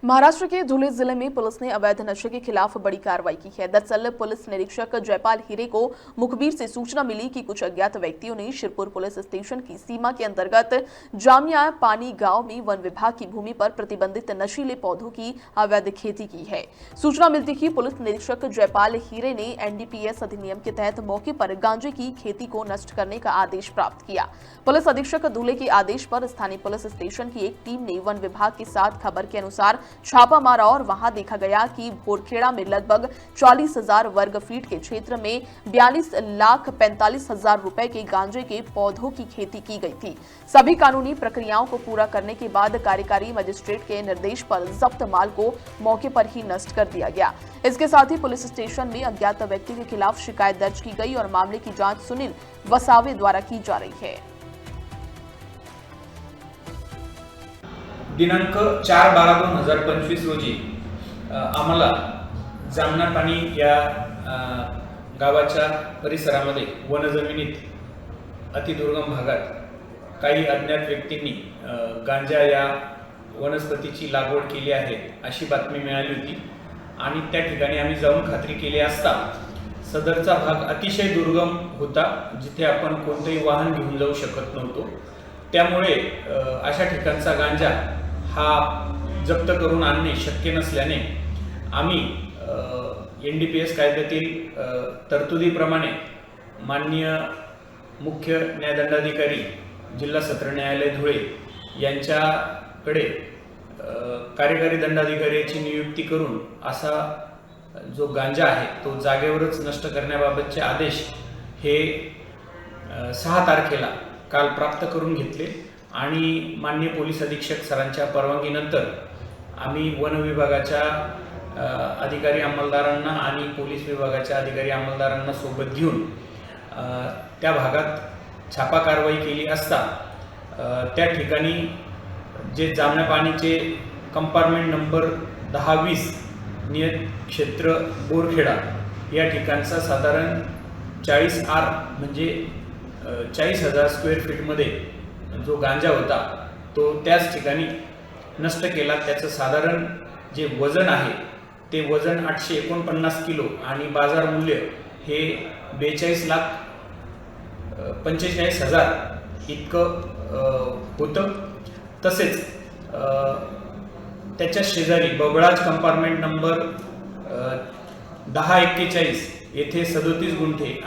महाराष्ट्र के धुले जिले में पुलिस ने अवैध नशे के खिलाफ बड़ी कार्रवाई की है। दरअसल पुलिस निरीक्षक जयपाल हीरे को मुखबिर से सूचना मिली कि कुछ अज्ञात व्यक्तियों ने शिरपुर पुलिस स्टेशन की सीमा के अंतर्गत जामिया पानी गांव में वन विभाग की भूमि पर प्रतिबंधित नशीले पौधों की अवैध खेती की है। सूचना मिलती ही पुलिस निरीक्षक जयपाल हीरे ने एनडीपीएस अधिनियम के तहत मौके पर गांजे की खेती को नष्ट करने का आदेश प्राप्त किया। पुलिस अधीक्षक धुले के आदेश पर स्थानीय पुलिस स्टेशन की एक टीम ने वन विभाग के साथ खबर के अनुसार छापा मारा और वहां देखा गया कि भोरखेड़ा में लगभग 40,000 वर्ग फीट के क्षेत्र में 42,45,000 रुपए के गांजे के पौधों की खेती की गई थी। सभी कानूनी प्रक्रियाओं को पूरा करने के बाद कार्यकारी मजिस्ट्रेट के निर्देश पर जब्त माल को मौके पर ही नष्ट कर दिया गया। इसके साथ ही पुलिस स्टेशन में अज्ञात व्यक्ति के खिलाफ शिकायत दर्ज की गई और मामले की जांच सुनील वसावे द्वारा की जा रही है। दिनांक 4/12/2025 रोजी आम्हाला जामना पाणी या गावाच्या परिसरामध्ये वनजमिनीत अतिदुर्गम भागात काही अज्ञात व्यक्तींनी गांजा या वनस्पतीची लागवड केली आहे अशी बातमी मिळाली होती आणि त्या ठिकाणी आम्ही जाऊन खात्री केली असता सदरचा भाग अतिशय दुर्गम होता, जिथे आपण कोणतेही वाहन घेऊन जाऊ शकत नव्हतो। त्यामुळे अशा ठिकाणचा गांजा हा जप्त करून आणणे शक्य नसल्याने आम्ही एनडीपीएस कायद्यातील तरतुदीप्रमाणे माननीय मुख्य न्यायदंडाधिकारी जिल्हा सत्र न्यायालय धुळे यांच्याकडे कार्यकारी दंडाधिकाऱ्याची नियुक्ती करून असा जो गांजा आहे तो जागेवरच नष्ट करण्याबाबतचे आदेश हे 6 तारखेला काल प्राप्त करून घेतले आणि माननीय पोलीस अधीक्षक सरांच्या परवानगीनंतर आम्ही वन विभागाच्या अधिकारी अंमलदारांना आणि पोलीस विभागाच्या अधिकारी अंमलदारांना सोबत घेऊन त्या भागात छापा कारवाई केली असता त्या ठिकाणी जे जामना पाणीचे कंपार्टमेंट नंबर 10-20 नियत क्षेत्र बोरखेडा या ठिकाणचा साधारण 40R म्हणजे 40,000 स्क्वेअर फीटमध्ये जो गांजा होता तो त्याच ठिकाणी नष्ट केला। त्याचं साधारण जे वजन आहे ते वजन 849 किलो आणि बाजार मूल्य हे 42,45,000 इतकं होतं। तसेच त्याच्या शेजारी बबळाज कंपार्टमेंट नंबर 1041 येथे 37 गुंठे